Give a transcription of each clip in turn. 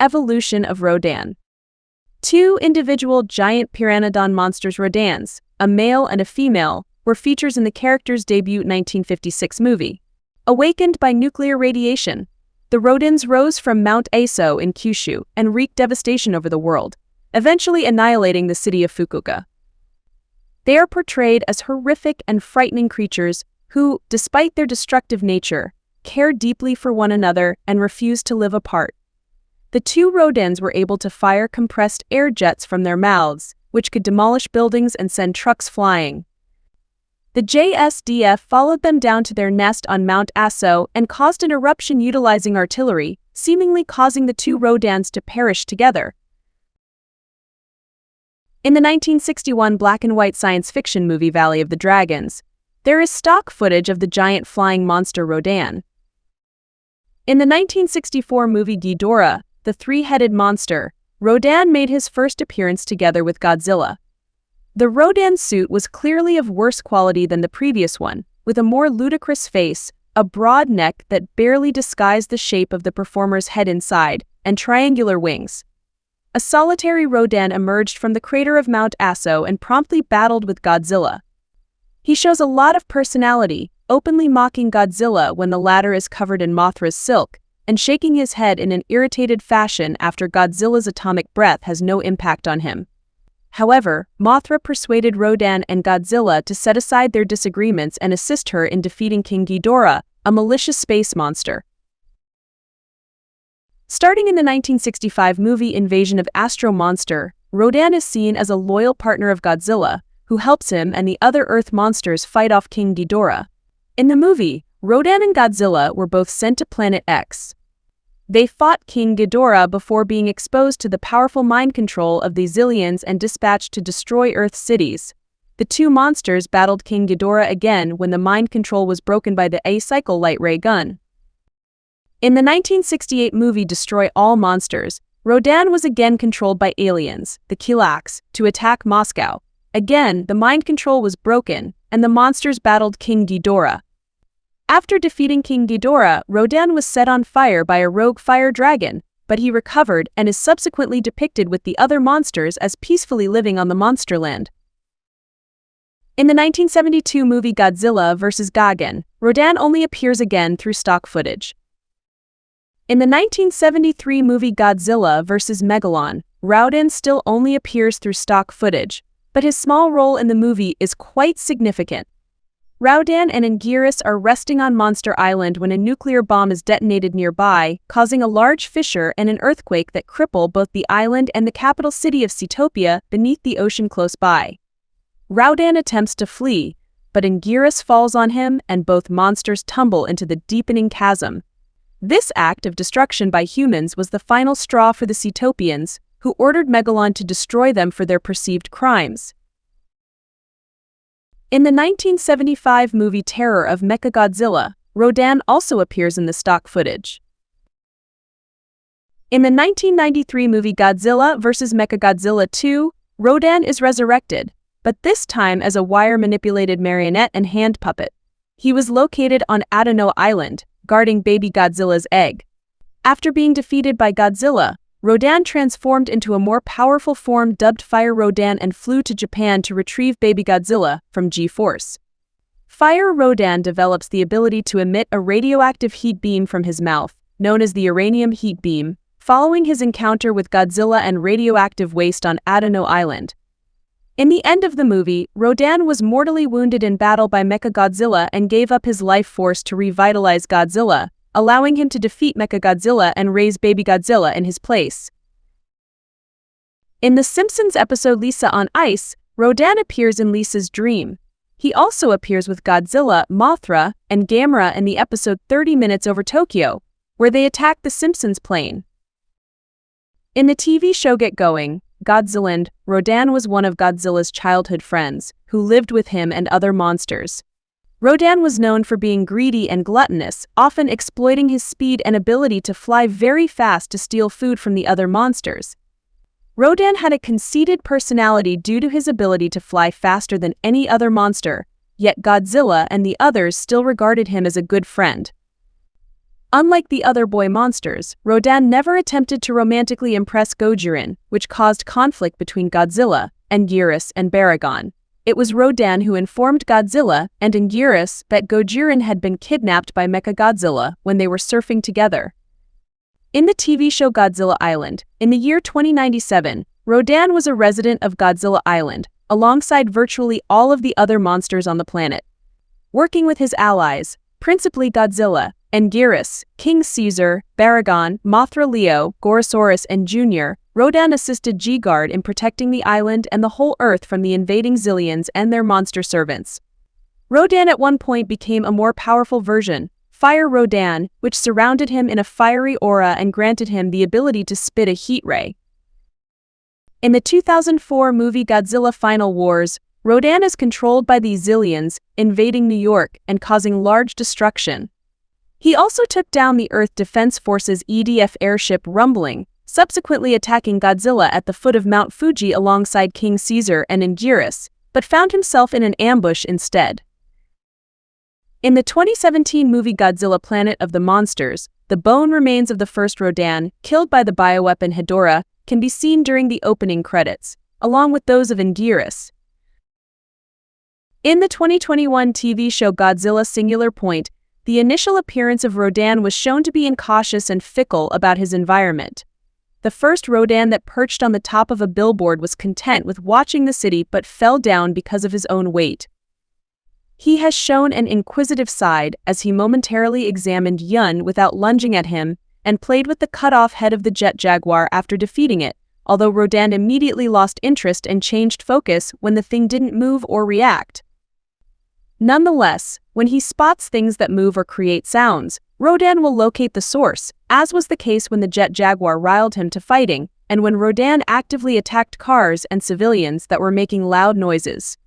Evolution of Rodan. Two individual giant Pteranodon monsters, Rodans, a male and a female, were features in the character's debut 1956 movie. Awakened by nuclear radiation, the Rodans rose from Mount Aso in Kyushu and wreaked devastation over the world, eventually annihilating the city of Fukuoka. They are portrayed as horrific and frightening creatures who, despite their destructive nature, care deeply for one another and refuse to live apart. The two Rodans were able to fire compressed air jets from their mouths, which could demolish buildings and send trucks flying. The JSDF followed them down to their nest on Mount Aso and caused an eruption utilizing artillery, seemingly causing the two Rodans to perish together. In the 1961 black-and-white science fiction movie Valley of the Dragons, there is stock footage of the giant flying monster Rodan. In the 1964 movie Ghidorah, the three-headed monster, Rodan made his first appearance together with Godzilla. The Rodan suit was clearly of worse quality than the previous one, with a more ludicrous face, a broad neck that barely disguised the shape of the performer's head inside, and triangular wings. A solitary Rodan emerged from the crater of Mount Aso and promptly battled with Godzilla. He shows a lot of personality, openly mocking Godzilla when the latter is covered in Mothra's silk, and shaking his head in an irritated fashion after Godzilla's atomic breath has no impact on him. However, Mothra persuaded Rodan and Godzilla to set aside their disagreements and assist her in defeating King Ghidorah, a malicious space monster. Starting in the 1965 movie Invasion of Astro-Monster, Rodan is seen as a loyal partner of Godzilla, who helps him and the other Earth monsters fight off King Ghidorah. In the movie, Rodan and Godzilla were both sent to Planet X. They fought King Ghidorah before being exposed to the powerful mind control of the Zillions and dispatched to destroy Earth's cities. The two monsters battled King Ghidorah again when the mind control was broken by the A-cycle light ray gun. In the 1968 movie Destroy All Monsters, Rodan was again controlled by aliens, the Kilaks, to attack Moscow. Again, the mind control was broken, and the monsters battled King Ghidorah. After defeating King Ghidorah, Rodan was set on fire by a rogue fire dragon, but he recovered and is subsequently depicted with the other monsters as peacefully living on the Monsterland. In the 1972 movie Godzilla vs. Gigan, Rodan only appears again through stock footage. In the 1973 movie Godzilla vs. Megalon, Rodan still only appears through stock footage, but his small role in the movie is quite significant. Rodan and Anguirus are resting on Monster Island when a nuclear bomb is detonated nearby, causing a large fissure and an earthquake that cripple both the island and the capital city of Seatopia beneath the ocean close by. Rodan attempts to flee, but Anguirus falls on him and both monsters tumble into the deepening chasm. This act of destruction by humans was the final straw for the Seatopians, who ordered Megalon to destroy them for their perceived crimes. In the 1975 movie Terror of Mechagodzilla, Rodan also appears in the stock footage. In the 1993 movie Godzilla vs. Mechagodzilla II, Rodan is resurrected, but this time as a wire-manipulated marionette and hand puppet. He was located on Toho Island, guarding baby Godzilla's egg. After being defeated by Godzilla, Rodan transformed into a more powerful form dubbed Fire Rodan and flew to Japan to retrieve baby Godzilla from G-Force. Fire Rodan develops the ability to emit a radioactive heat beam from his mouth, known as the uranium heat beam, following his encounter with Godzilla and radioactive waste on Toho Island. In the end of the movie, Rodan was mortally wounded in battle by Mechagodzilla and gave up his life force to revitalize Godzilla, allowing him to defeat Mechagodzilla and raise baby Godzilla in his place. In the Simpsons episode Lisa on Ice, Rodan appears in Lisa's dream. He also appears with Godzilla, Mothra, and Gamera in the episode 30 Minutes Over Tokyo, where they attack the Simpsons plane. In the TV show Get Going, Godzilland, Rodan was one of Godzilla's childhood friends, who lived with him and other monsters. Rodan was known for being greedy and gluttonous, often exploiting his speed and ability to fly very fast to steal food from the other monsters. Rodan had a conceited personality due to his ability to fly faster than any other monster, yet Godzilla and the others still regarded him as a good friend. Unlike the other boy monsters, Rodan never attempted to romantically impress Godzilla, which caused conflict between Godzilla, Anguirus, and Baragon. It was Rodan who informed Godzilla and Anguirus that Godzilla had been kidnapped by Mechagodzilla when they were surfing together. In the TV show Godzilla Island, in the year 2097, Rodan was a resident of Godzilla Island, alongside virtually all of the other monsters on the planet. Working with his allies, principally Godzilla, Anguirus, King Caesar, Baragon, Mothra Leo, Gorosaurus, and Jr., Rodan assisted Gigan in protecting the island and the whole Earth from the invading Zillions and their monster servants. Rodan at one point became a more powerful version, Fire Rodan, which surrounded him in a fiery aura and granted him the ability to spit a heat ray. In the 2004 movie Godzilla Final Wars, Rodan is controlled by the Zillions, invading New York and causing large destruction. He also took down the Earth Defense Force's EDF airship Rumbling, subsequently attacking Godzilla at the foot of Mount Fuji alongside King Caesar and Anguirus, but found himself in an ambush instead. In the 2017 movie Godzilla Planet of the Monsters, the bone remains of the first Rodan, killed by the bioweapon Ghidorah, can be seen during the opening credits, along with those of Anguirus. In the 2021 TV show Godzilla Singular Point, the initial appearance of Rodan was shown to be incautious and fickle about his environment. The first Rodan that perched on the top of a billboard was content with watching the city but fell down because of his own weight. He has shown an inquisitive side as he momentarily examined Yun without lunging at him and played with the cut-off head of the jet jaguar after defeating it, although Rodan immediately lost interest and changed focus when the thing didn't move or react. Nonetheless, when he spots things that move or create sounds, Rodan will locate the source, as was the case when the jet jaguar riled him to fighting, and when Rodan actively attacked cars and civilians that were making loud noises.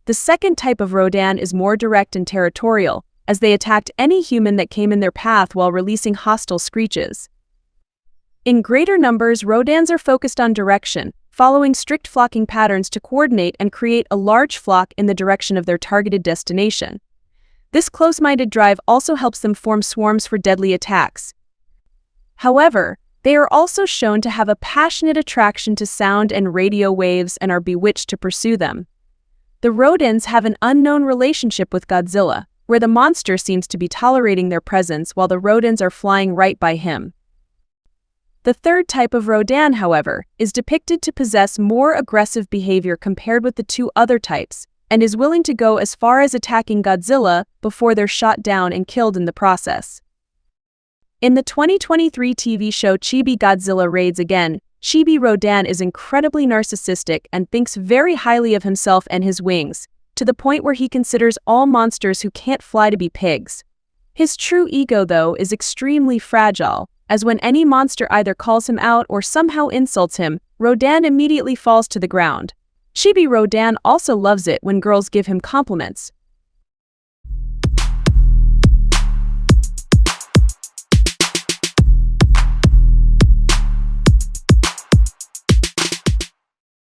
The second type of Rodan is more direct and territorial, as they attacked any human that came in their path while releasing hostile screeches. In greater numbers, Rodans are focused on direction, following strict flocking patterns to coordinate and create a large flock in the direction of their targeted destination. This close-minded drive also helps them form swarms for deadly attacks. However, they are also shown to have a passionate attraction to sound and radio waves and are bewitched to pursue them. The Rodans have an unknown relationship with Godzilla, where the monster seems to be tolerating their presence while the Rodans are flying right by him. The third type of Rodan, however, is depicted to possess more aggressive behavior compared with the two other types, and is willing to go as far as attacking Godzilla before they're shot down and killed in the process. In the 2023 TV show Chibi Godzilla Raids Again, Chibi Rodan is incredibly narcissistic and thinks very highly of himself and his wings, to the point where he considers all monsters who can't fly to be pigs. His true ego, though, is extremely fragile, as when any monster either calls him out or somehow insults him, Rodan immediately falls to the ground. Chibi Rodan also loves it when girls give him compliments,